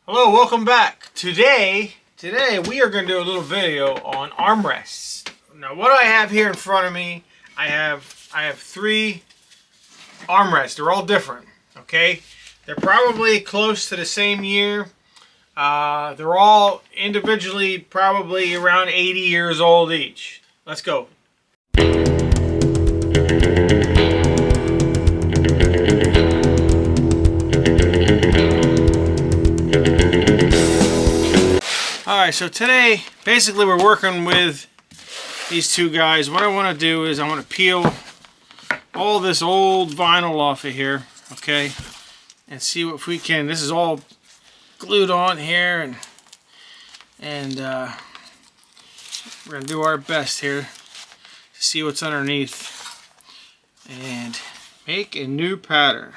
Hello, welcome back. Today we are going to do a little video on armrests. Now, what I have here in front of me, I have three armrests. They're all different. Okay, they're probably close to the same year. They're all individually probably around 80 years old each. Let's go. Alright, so today, basically we're working with these two guys. What I want to do is I want to peel all this old vinyl off of here, okay? And see if we can, this is all glued on here, and we're going to do our best here to see what's underneath and make a new pattern.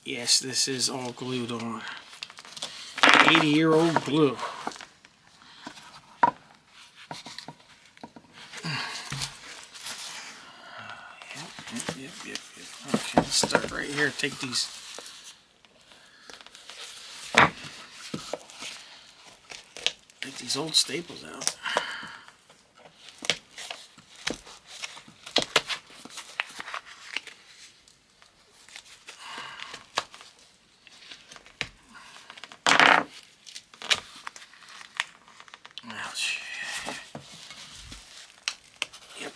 Yes, this is all glued on. 80-year-old glue. Yep. Okay, let's start right here. Take these. Take these old staples out. Ouch. Yep.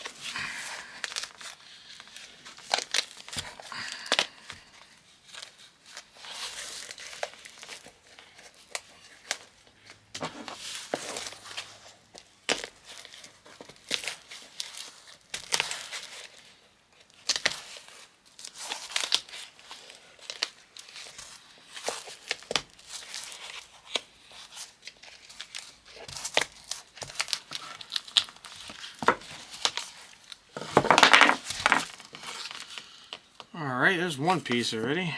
Alright, there's one piece already.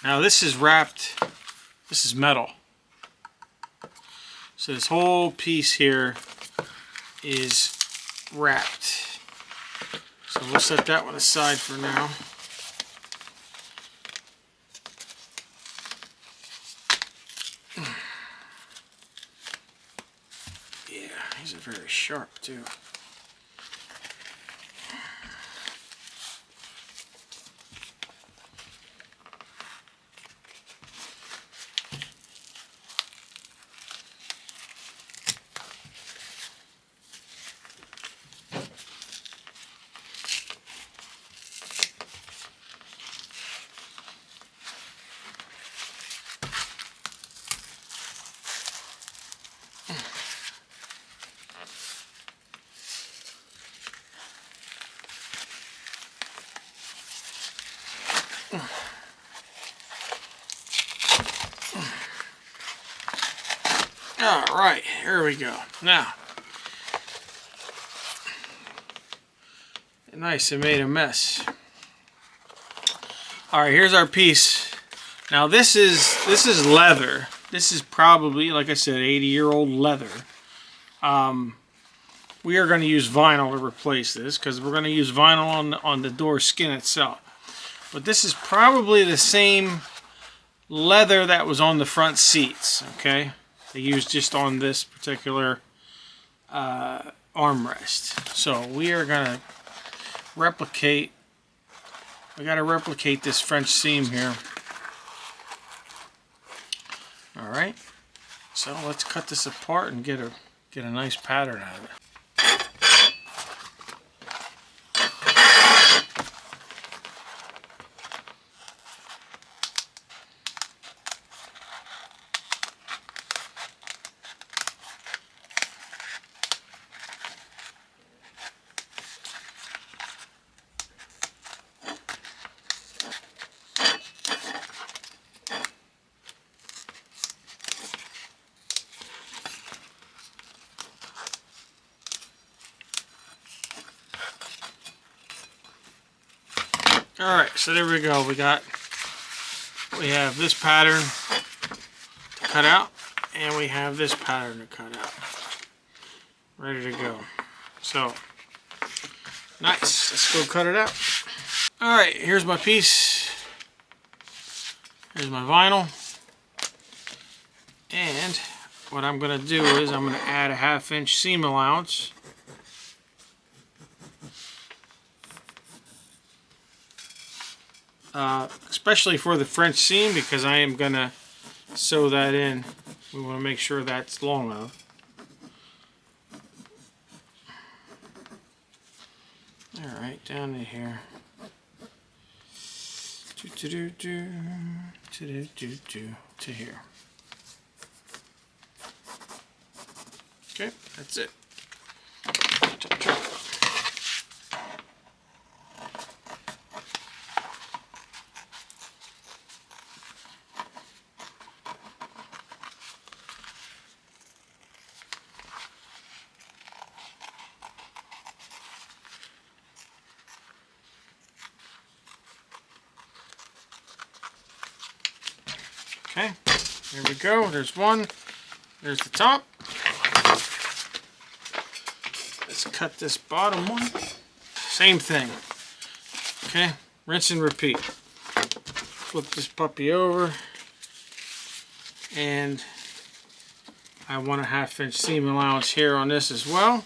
Now this is wrapped, this is metal. So this whole piece here is wrapped. So we'll set that one aside for now. Yeah, these are very sharp too. Alright, here we go. Now, nice, it made a mess. Alright, here's our piece. Now this is leather. This is probably, like I said, 80-year-old leather. We are going to use vinyl to replace this because we're going to use vinyl on the door skin itself. But this is probably the same leather that was on the front seats, okay? They used just on this particular armrest. So we are going to replicate, we got to replicate this French seam here. Alright, so let's cut this apart and get a nice pattern out of it. Alright, so there we go. We have this pattern to cut out, and we have this pattern to cut out. Ready to go. So, nice. Let's go cut it out. Alright, here's my piece. Here's my vinyl. And what I'm going to do is I'm going to add a 1/2 inch seam allowance. Especially for the French seam, because I am going to sew that in. We want to make sure that's long enough. Alright, down to here. To here. Okay, that's it. Chop, chop. Okay, here we go. There's one. There's the top. Let's cut this bottom one. Same thing. Okay, rinse and repeat. Flip this puppy over. And I want a 1/2 inch seam allowance here on this as well.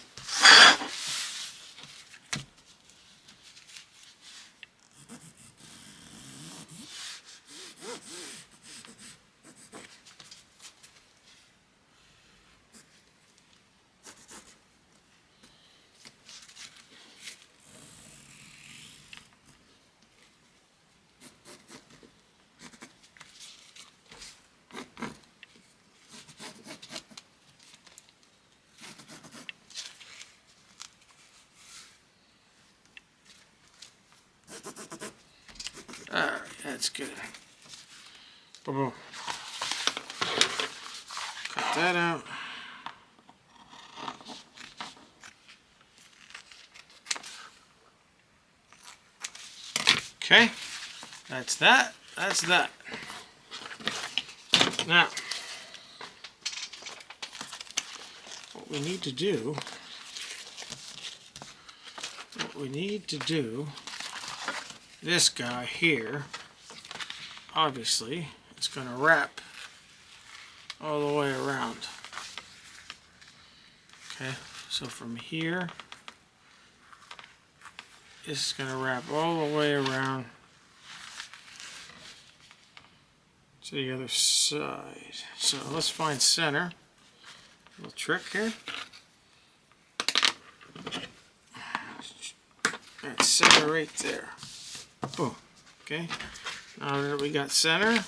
Alright, that's good. Boom, boom. Cut that out. Okay, that's that. That's that. Now, what we need to do, this guy here, obviously, is going to wrap all the way around. Okay, so from here, this is going to wrap all the way around to the other side. So let's find center. Little trick here. That's center right there. Boom. Okay. Now that we got center,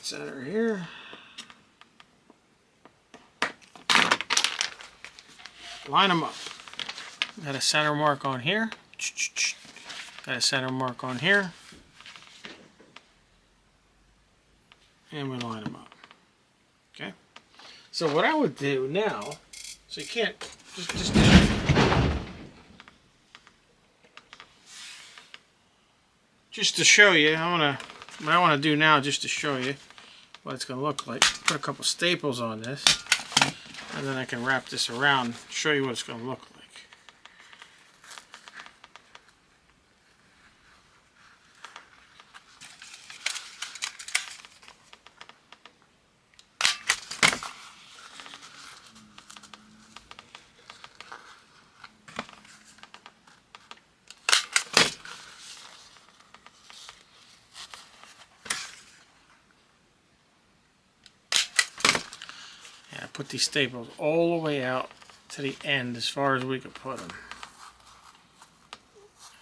center here. Line them up. Got a center mark on here. Got a center mark on here. And we line them up. Okay. So what I would do now, so you can't just to show you, what I want to do now, just to show you what it's going to look like. Put a couple staples on this, and then I can wrap this around, show you what it's going to look like. Put these staples all the way out to the end as far as we could put them.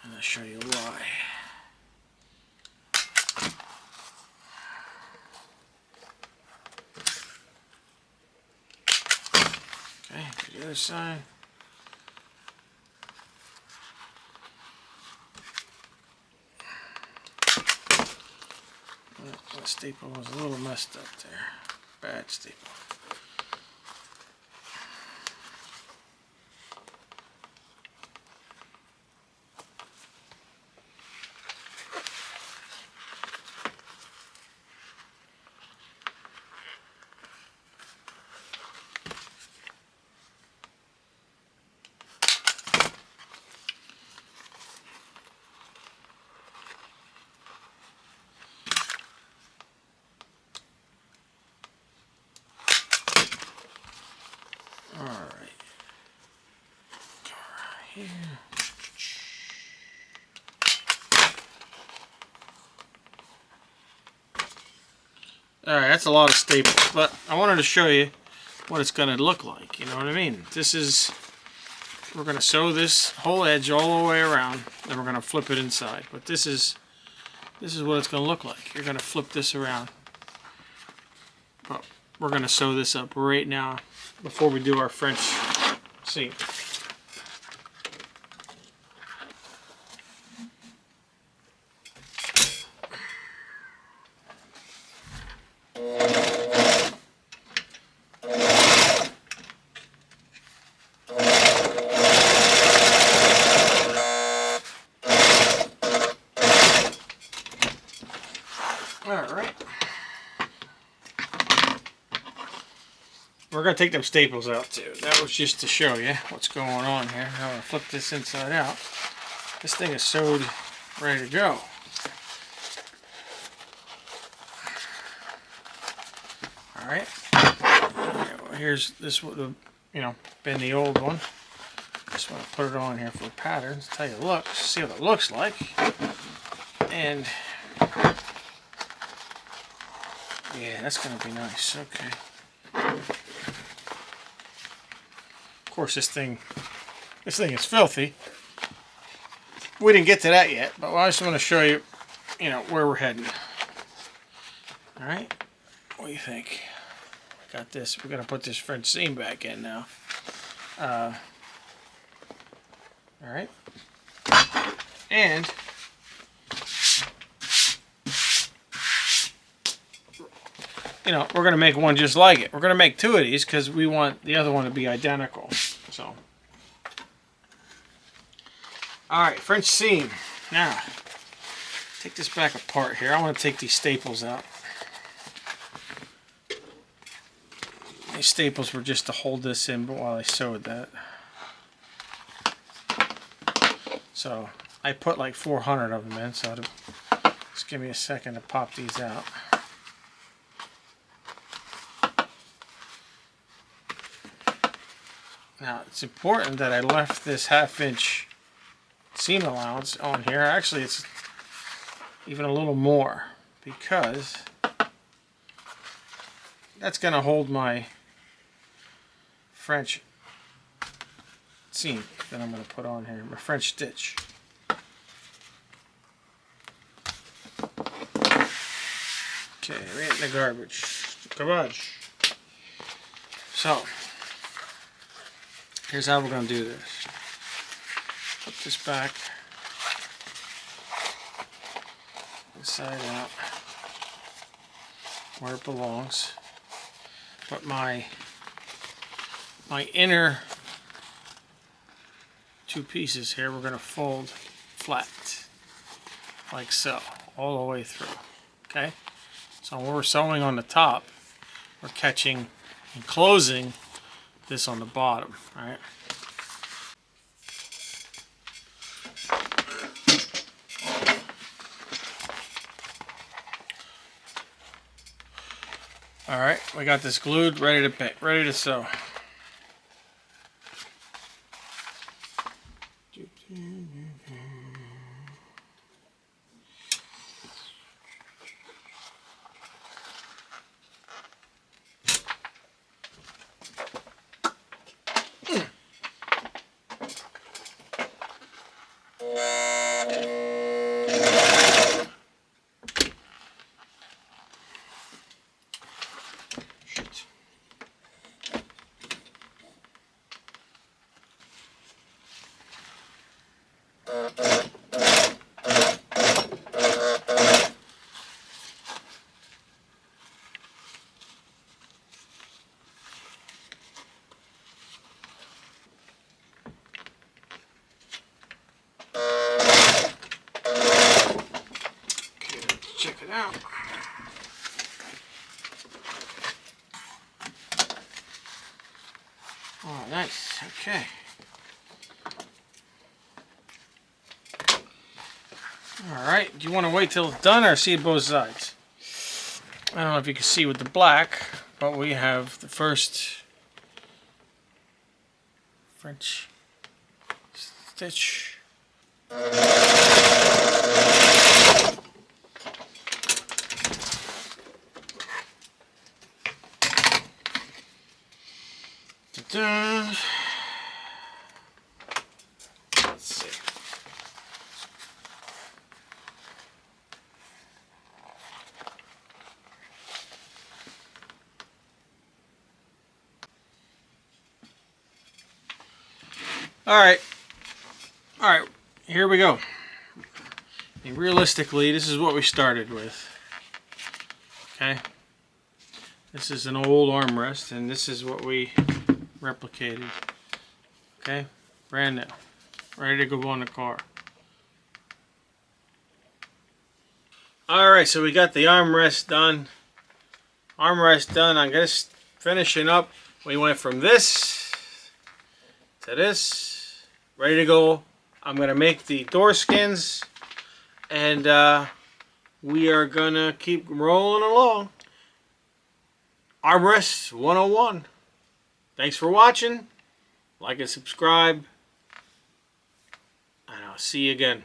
And I'll show you why. Okay, to the other side. That staple was a little messed up there. Bad staple. here. Alright, that's a lot of staples, but I wanted to show you what it's going to look like, you know what I mean? This is, we're going to sew this whole edge all the way around, then we're going to flip it inside. But this is what it's going to look like. You're going to flip this around. But we're going to sew this up right now before we do our French seam. Alright. We're going to take them staples out too. That was just to show you what's going on here. I'm going to flip this inside out. This thing is sewed, ready to go. Alright. Here's this would have, been the old one. Just want to put it on here for patterns. Tell you the looks. See what it looks like. And yeah, that's going to be nice. Okay. Of course, this thing is filthy. We didn't get to that yet, but I just want to show you, where we're heading. All right. What do you think? I got this. We're going to put this French seam back in now. All right. And we're going to make one just like it. We're going to make two of these because we want the other one to be identical. So, all right, French seam. Now, take this back apart here. I want to take these staples out. These staples were just to hold this in while I sewed that. So, I put like 400 of them in, so just give me a second to pop these out. Now, it's important that I left this 1/2 inch seam allowance on here. Actually, it's even a little more because that's going to hold my French seam that I'm going to put on here, my French stitch. Okay, right in the garbage. Garbage. So, here's how we're going to do this. Put this back inside out where it belongs. Put my inner two pieces here, we're going to fold flat like so all the way through. Okay? So when we're sewing on the top, we're catching and closing this on the bottom, right? All right, we got this glued, ready to sew. Check it out. Oh, nice. Okay. Alright, do you want to wait till it's done or see both sides? I don't know if you can see with the black, but we have the first French stitch. Ta-da. Let's see. All right, here we go. And realistically, this is what we started with. Okay, this is an old armrest, and this is what we replicated. Okay, brand new, ready to go on the car. All right, so we got the armrest done. I'm just finishing up. We went from this to this. Ready to go. I'm going to make the door skins, and we are going to keep rolling along. Armrest 101. Thanks for watching. Like and subscribe, and I'll see you again.